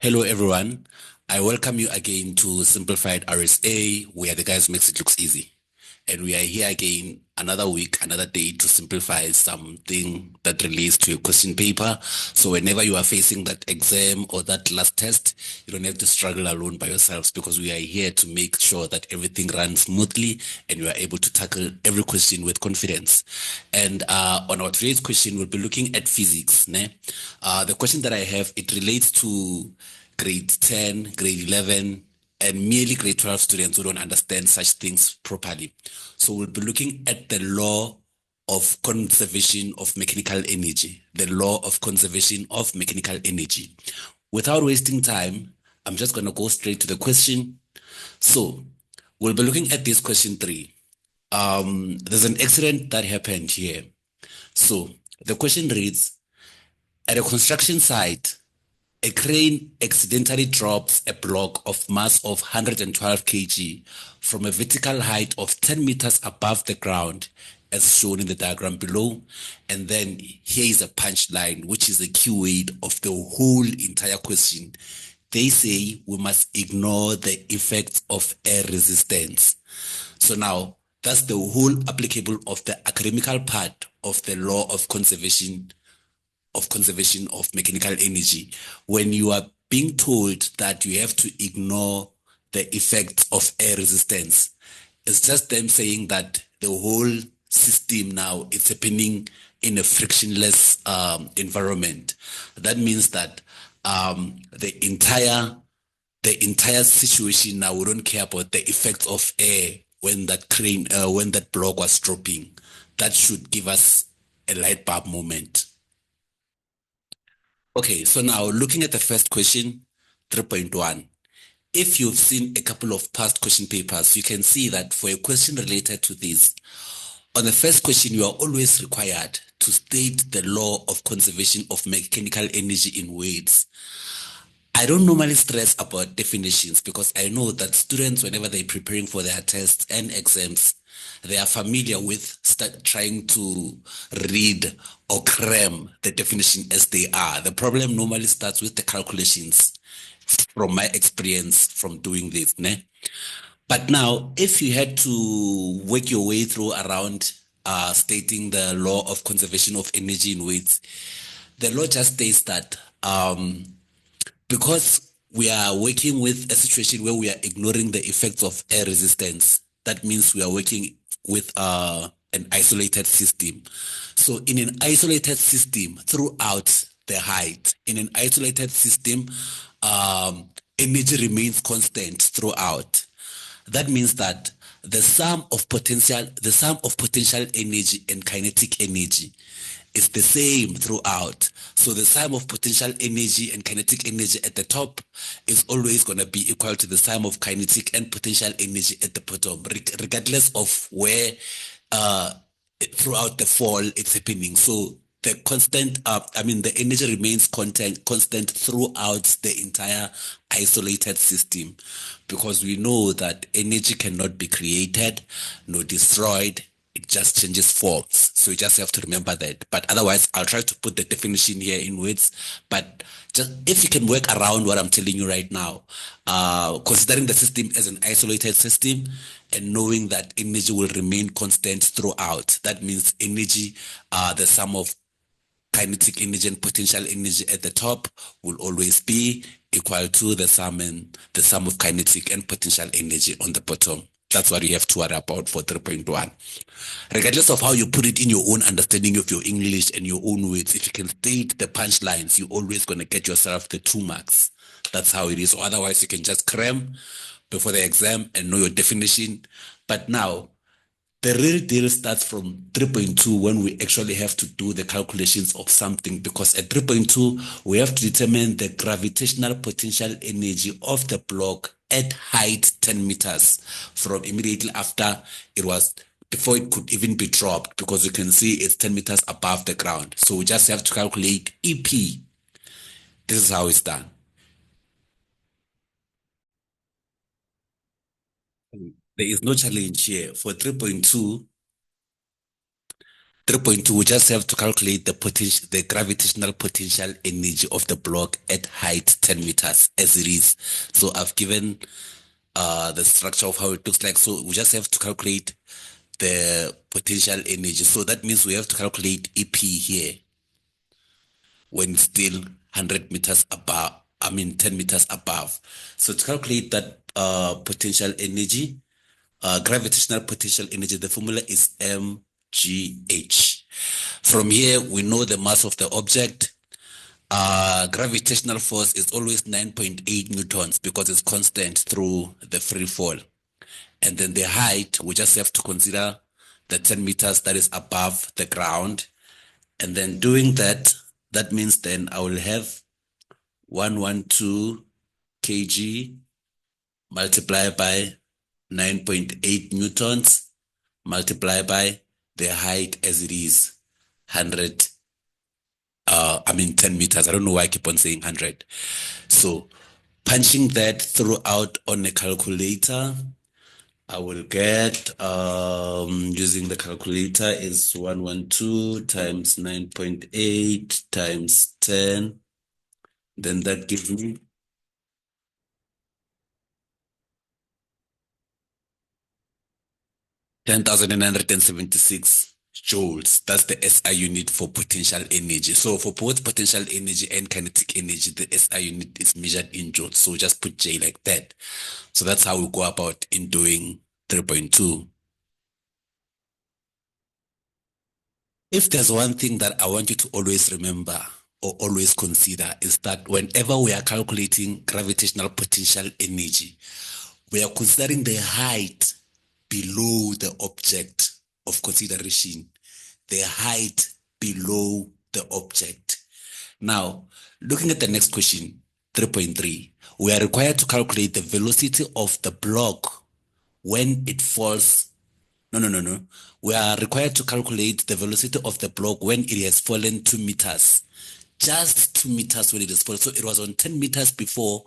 Hello, everyone. I welcome you again to Simplified RSA, where the guys makes it looks easy. And we are here again another week, another day to simplify something that relates to your question paper. So whenever you are facing that exam or that last test, you don't have to struggle alone by yourselves because we are here to make sure that everything runs smoothly and you are able to tackle every question with confidence. And on our today's question, we'll be looking at physics. Ne? The question that I have, it relates to grade 10, grade 11, and merely grade 12 students who don't understand such things properly. So we'll be looking at the law of conservation of mechanical energy, the law of conservation of mechanical energy. Without wasting time, I'm just going to go straight to the question. So we'll be looking at this question 3. There's an accident that happened here. So the question reads, at a construction site, a crane accidentally drops a block of mass of 112 kg from a vertical height of 10 meters above the ground, as shown in the diagram below. And then here is a punchline, which is the keyword of the whole entire question. They say we must ignore the effects of air resistance. So now that's the whole applicable of the academical part of the law of conservation of mechanical energy. When you are being told that you have to ignore the effects of air resistance, it's just them saying that the whole system now is happening in a frictionless environment. That means that the entire situation now, we don't care about the effects of air when that crane when that block was dropping. That should give us a light bulb moment. Okay, so now looking at the first question, 3.1. If you've seen a couple of past question papers, you can see that for a question related to this, on the first question, you are always required to state the law of conservation of mechanical energy in words. I don't normally stress about definitions because I know that students, whenever they're preparing for their tests and exams, they are familiar with trying to read or cram the definition as they are. The problem normally starts with the calculations from my experience from doing this. Ne? But now, if you had to work your way through around stating the law of conservation of energy in weights, the law just states that because we are working with a situation where we are ignoring the effects of air resistance, that means we are working with an isolated system. So in an isolated system throughout the height, in an isolated system, energy remains constant throughout. That means that the sum of potential energy and kinetic energy is the same throughout. So the sum of potential energy and kinetic energy at the top is always going to be equal to the sum of kinetic and potential energy at the bottom, regardless of where throughout the fall it's happening. So the the energy remains constant throughout the entire isolated system, because we know that energy cannot be created nor destroyed. It just changes forms. So you just have to remember that. But otherwise, I'll try to put the definition here in words. But just if you can work around what I'm telling you right now, considering the system as an isolated system and knowing that energy will remain constant throughout, that means energy, the sum of kinetic energy and potential energy at the top will always be equal to the sum of kinetic and potential energy on the bottom. That's what you have to worry about for 3.1. Regardless of how you put it in your own understanding of your English and your own words, if you can state the punchlines, you're always going to get yourself the 2 marks. That's how it is. Or otherwise, you can just cram before the exam and know your definition. But now, the real deal starts from 3.2 when we actually have to do the calculations of something, because at 3.2, we have to determine the gravitational potential energy of the block at height 10 meters from immediately after it was, before it could even be dropped, because you can see it's 10 meters above the ground. So we just have to calculate EP. This is how it's done. There is no challenge here. For 3.2, 3.2, we just have to calculate the gravitational potential energy of the block at height 10 meters as it is. So I've given the structure of how it looks like. So we just have to calculate the potential energy. So that means we have to calculate EP here when it's still 100 meters above, 10 meters above. So to calculate that potential energy, gravitational potential energy, the formula is mgh. From here, we know the mass of the object. Gravitational force is always 9.8 newtons because it's constant through the free fall. And then the height, we just have to consider the 10 meters that is above the ground. And then doing that, that means then I will have 112 kg multiplied by 9.8 newtons multiplied by the height as it is 100, 10 meters. I don't know why I keep on saying 100. So punching that throughout on a calculator, I will get, using the calculator, is 112 times 9.8 times 10. Then that gives me 10,976 joules. That's the SI unit for potential energy. So for both potential energy and kinetic energy, the SI unit is measured in joules. So just put J like that. So that's how we go about in doing 3.2. If there's one thing that I want you to always remember or always consider, is that whenever we are calculating gravitational potential energy, we are considering the height below the object of consideration, the height below the object. Now, looking at the next question, 3.3, we are required to calculate the velocity of the block when it falls. No. We are required to calculate the velocity of the block when it has fallen 2 meters. Just 2 meters when it has fallen. So it was on 10 meters before.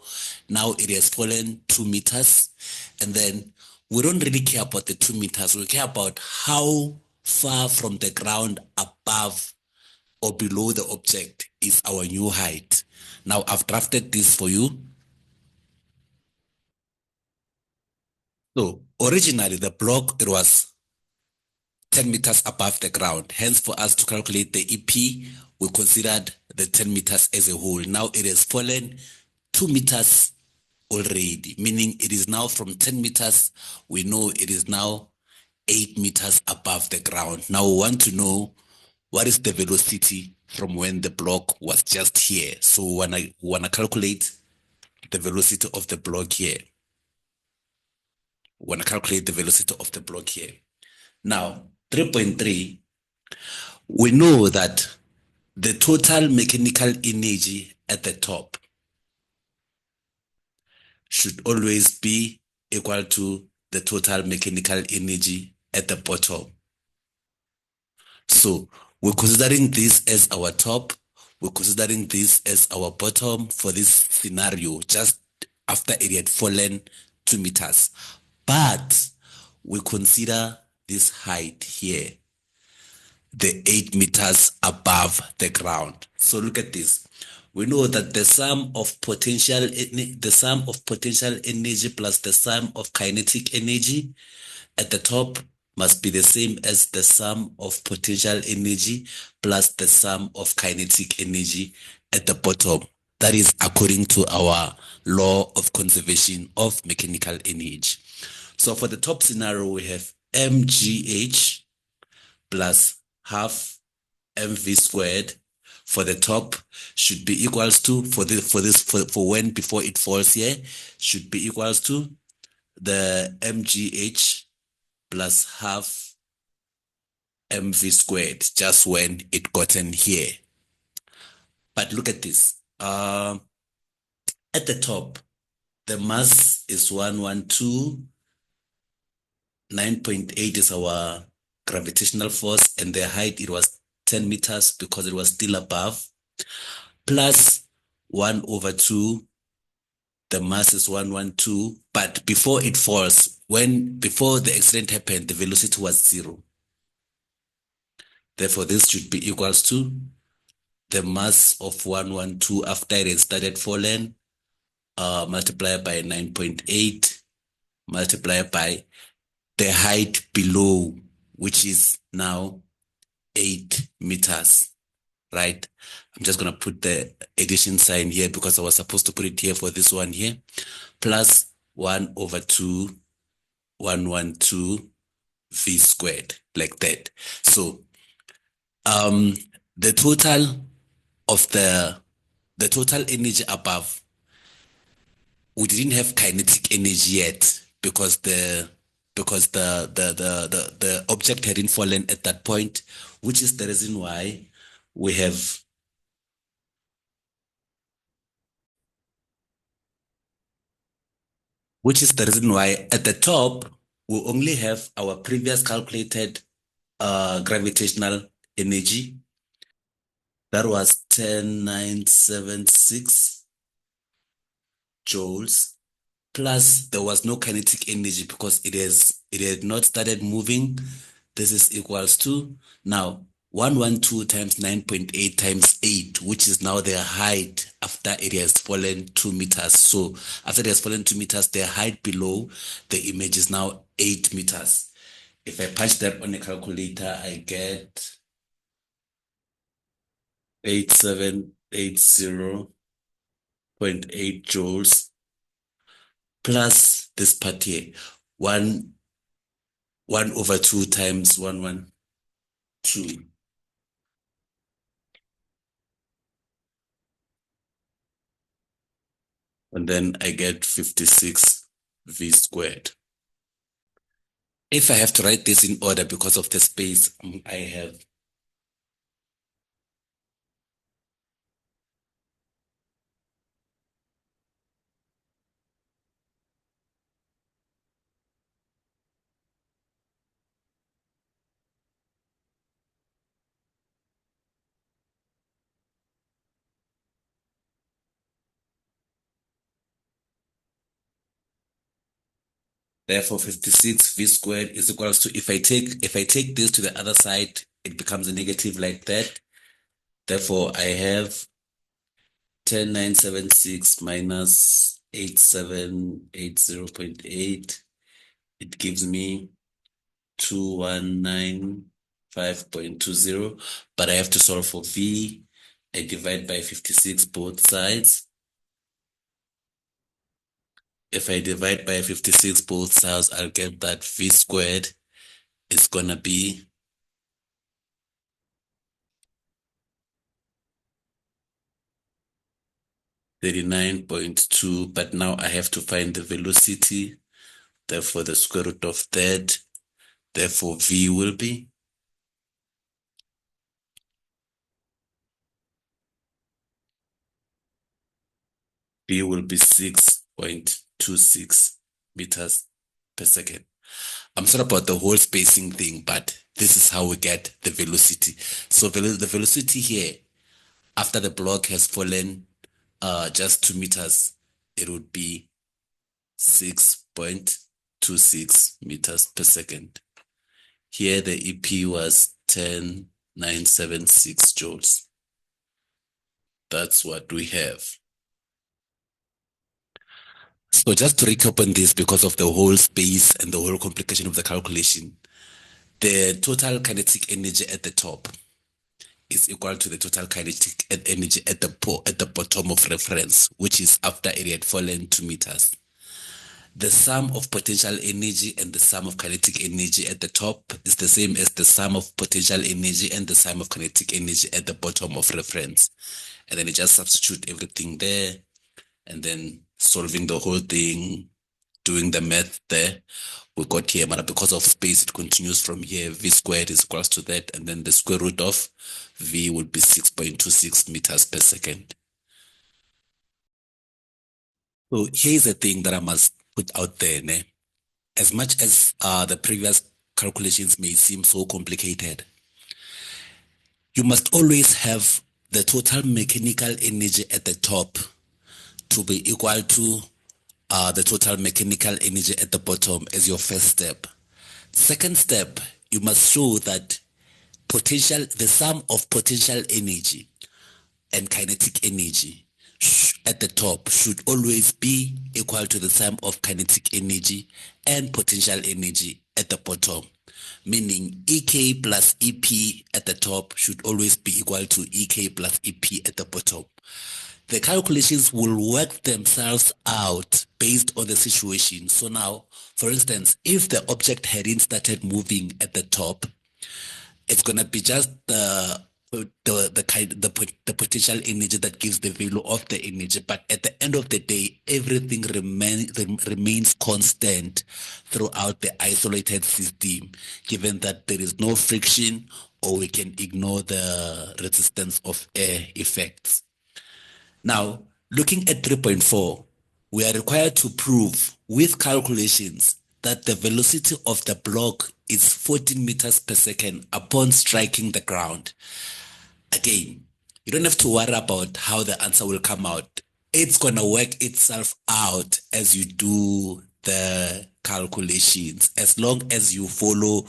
Now it has fallen 2 meters. And then we don't really care about the 2 meters. We care about how far from the ground above or below the object is our new height. Now I've drafted this for you. So originally the block, it was 10 meters above the ground. Hence, for us to calculate the EP, we considered the 10 meters as a whole. Now it has fallen 2 meters already, meaning it is now from 10 meters, we know it is now 8 meters above the ground. Now we want to know what is the velocity from when the block was just here. So when I want to calculate the velocity of the block here, Now, 3.3, we know that the total mechanical energy at the top should always be equal to the total mechanical energy at the bottom. So we're considering this as our top, we're considering this as our bottom for this scenario, just after it had fallen 2 meters. But we consider this height here, the 8 meters above the ground. So look at this. We know that the sum of potential energy plus the sum of kinetic energy at the top must be the same as the sum of potential energy plus the sum of kinetic energy at the bottom. That is according to our law of conservation of mechanical energy. So for the top scenario, we have mgh plus half mv squared for the top should be equals to, for when before it falls here, should be equals to the mgh plus half mv squared just when it gotten here. But look at this. At the top, the mass is 112. 9.8 is our gravitational force, and the height, it was 10 meters because it was still above, plus 1/2. The mass is 112, but before it falls, before the accident happened, the velocity was 0. Therefore, this should be equals to the mass of 112 after it has started falling, multiplied by 9.8, multiplied by the height below, which is now 8 meters, right? I'm just going to put the addition sign here because I was supposed to put it here for this one here, plus 1 over 2, 112 v squared, like that. So the total of the total energy above, we didn't have kinetic energy yet because the object hadn't fallen at that point, which is the reason why we have at the top we only have our previous calculated gravitational energy. That was 10,976 joules, plus there was no kinetic energy because it had not started moving. This is equals to now 112 times 9.8 times 8, which is now the height after it has fallen 2 meters. So after it has fallen 2 meters, the height below the image is now 8 meters. If I punch that on a calculator, I get 8780.8 joules plus this part here, 1 over 2 times 112. And then I get 56 v squared. If I have to write this in order because of the space, I have therefore 56 v squared is equals to, if I take this to the other side, it becomes a negative like that. Therefore, I have 10,976 minus 8780.8. It gives me 2195.20, but I have to solve for v. I divide by 56 both sides. If I divide by 56 both sides, I'll get that v squared is gonna be 39.2, but now I have to find the velocity. Therefore, the square root of that, therefore v will be 6.26 meters per second. I'm sorry about the whole spacing thing, but this is how we get the velocity. So the velocity here, after the block has fallen just 2 meters, it would be 6.26 meters per second. Here the EP was 10,976 joules. That's what we have. So just to recap on this, because of the whole space and the whole complication of the calculation, the total kinetic energy at the top is equal to the total kinetic energy at the bottom of reference, which is after it had fallen 2 meters. The sum of potential energy and the sum of kinetic energy at the top is the same as the sum of potential energy and the sum of kinetic energy at the bottom of reference. And then you just substitute everything there, and then solving the whole thing, doing the math there, we got here, but because of space, it continues from here. V squared is equals to that, and then the square root of V would be 6.26 meters per second. So here's the thing that I must put out there. Ne? As much as the previous calculations may seem so complicated, you must always have the total mechanical energy at the top to be equal to the total mechanical energy at the bottom as your first step. Second step, you must show that the sum of potential energy and kinetic energy at the top should always be equal to the sum of kinetic energy and potential energy at the bottom, meaning EK plus EP at the top should always be equal to EK plus EP at the bottom. The calculations will work themselves out based on the situation. So now, for instance, if the object hadn't started moving at the top, it's gonna be just the potential energy that gives the value of the energy. But at the end of the day, everything remains constant throughout the isolated system, given that there is no friction, or we can ignore the resistance of air effects. Now, looking at 3.4, we are required to prove with calculations that the velocity of the block is 14 meters per second upon striking the ground. Again, you don't have to worry about how the answer will come out. It's going to work itself out as you do the calculations, as long as you follow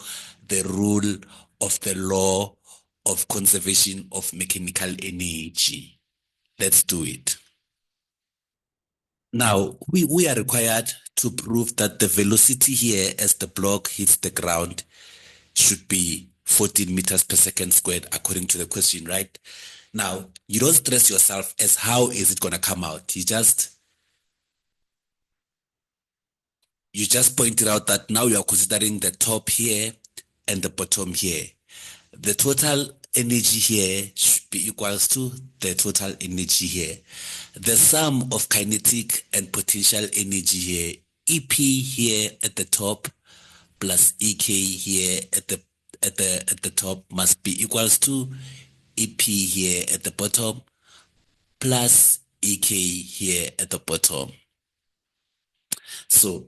the rule of the law of conservation of mechanical energy. Let's do it. Now, we are required to prove that the velocity here as the block hits the ground should be 14 meters per second squared according to the question, right? Now, you don't stress yourself as how is it going to come out. You just pointed out that now you are considering the top here and the bottom here. The total energy here should be equals to the total energy here. The sum of kinetic and potential energy here, EP here at the top plus EK here at the top must be equals to EP here at the bottom plus EK here at the bottom. So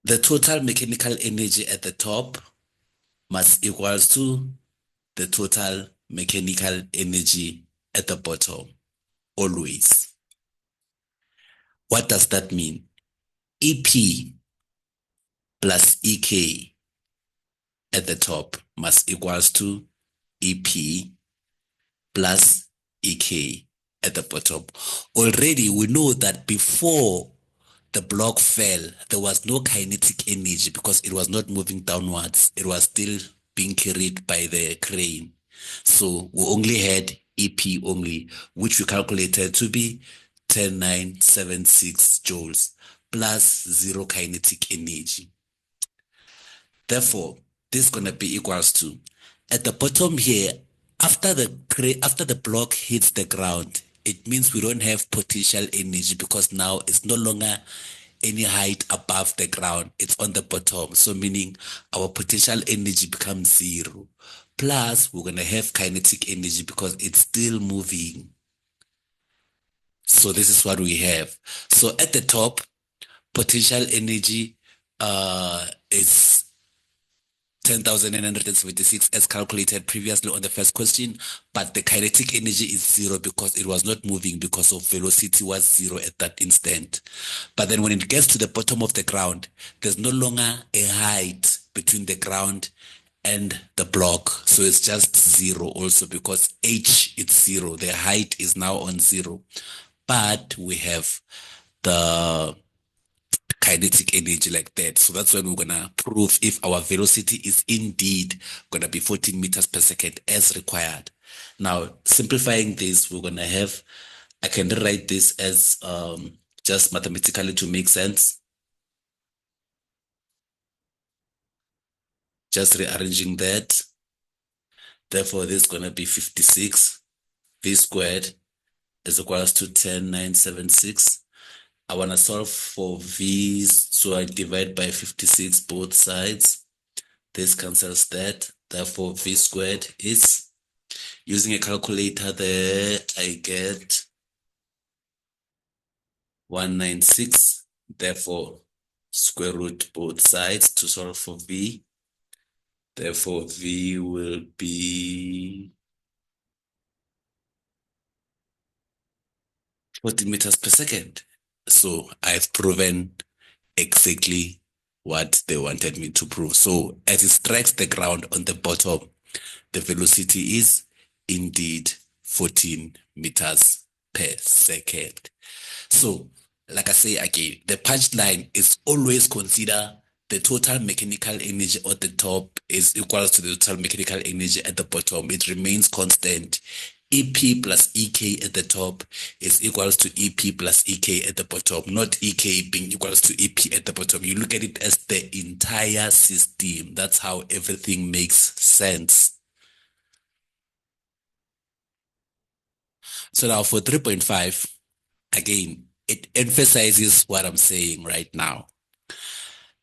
the total mechanical energy at the top must equals to the total mechanical energy at the bottom, always. What does that mean? EP plus EK at the top must equals to EP plus EK at the bottom. Already we know that before the block fell, there was no kinetic energy because it was not moving downwards. It was still being carried by the crane. So we only had EP only, which we calculated to be 10,976 joules plus 0 kinetic energy. Therefore, this is going to be equals to, at the bottom here, after the block hits the ground, it means we don't have potential energy because now it's no longer any height above the ground. It's on the bottom. So meaning our potential energy becomes 0. Plus, we're going to have kinetic energy because it's still moving. So this is what we have. So at the top, potential energy is 10,976 as calculated previously on the first question, but the kinetic energy is 0 because it was not moving because of velocity was 0 at that instant. But then when it gets to the bottom of the ground, there's no longer a height between the ground and the block. So it's just 0 also because H is 0. The height is now on 0. But we have the kinetic energy like that. So that's when we're going to prove if our velocity is indeed going to be 14 meters per second as required. Now, simplifying this, we're going to have, I can rewrite this as just mathematically to make sense. Just rearranging that. Therefore, this is going to be 56 V squared is equals to 10,976. I want to solve for V's, so I divide by 56 both sides. This cancels that. Therefore, V squared is, using a calculator there, I get 196. Therefore, square root both sides to solve for V. Therefore, V will be 40 meters per second. So I've proven exactly what they wanted me to prove. So as it strikes the ground on the bottom, The velocity is indeed 14 meters per second. So, like I say again, the punchline is always consider the total mechanical energy at the top is equal to the total mechanical energy at the bottom. It remains constant. EP plus EK at the top is equals to EP plus EK at the bottom, not EK being equals to EP at the bottom. You look at it as the entire system. That's how everything makes sense. So now for 3.5, again, it emphasizes what I'm saying right now.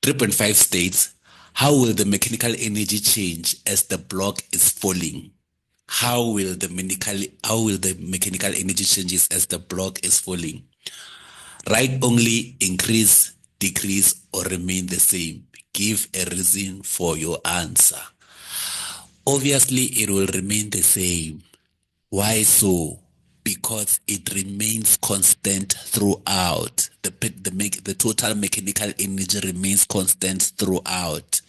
3.5 states, how will the mechanical energy change as the block is falling? How will the mechanical energy changes as the block is falling? Write only increase, decrease, or remain the same. Give a reason for your answer. Obviously, it will remain the same. Why so? Because it remains constant throughout. The total mechanical energy remains constant throughout.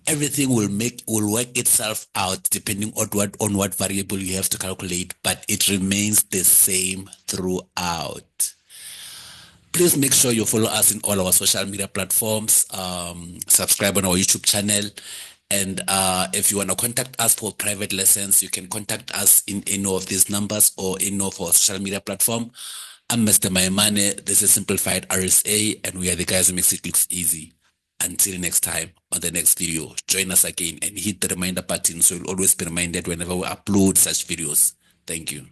Everything will work itself out depending on what variable you have to calculate, but it remains the same throughout. Please make sure you follow us in all our social media platforms, subscribe on our YouTube channel, and if you want to contact us for private lessons, you can contact us in any of these numbers or any of our social media platform. I'm Mr. Maimane, this is Simplified RSA, and we are the guys who makes it look easy. Until next time, on the next video, join us again and hit the reminder button so you'll always be reminded whenever we upload such videos. Thank you.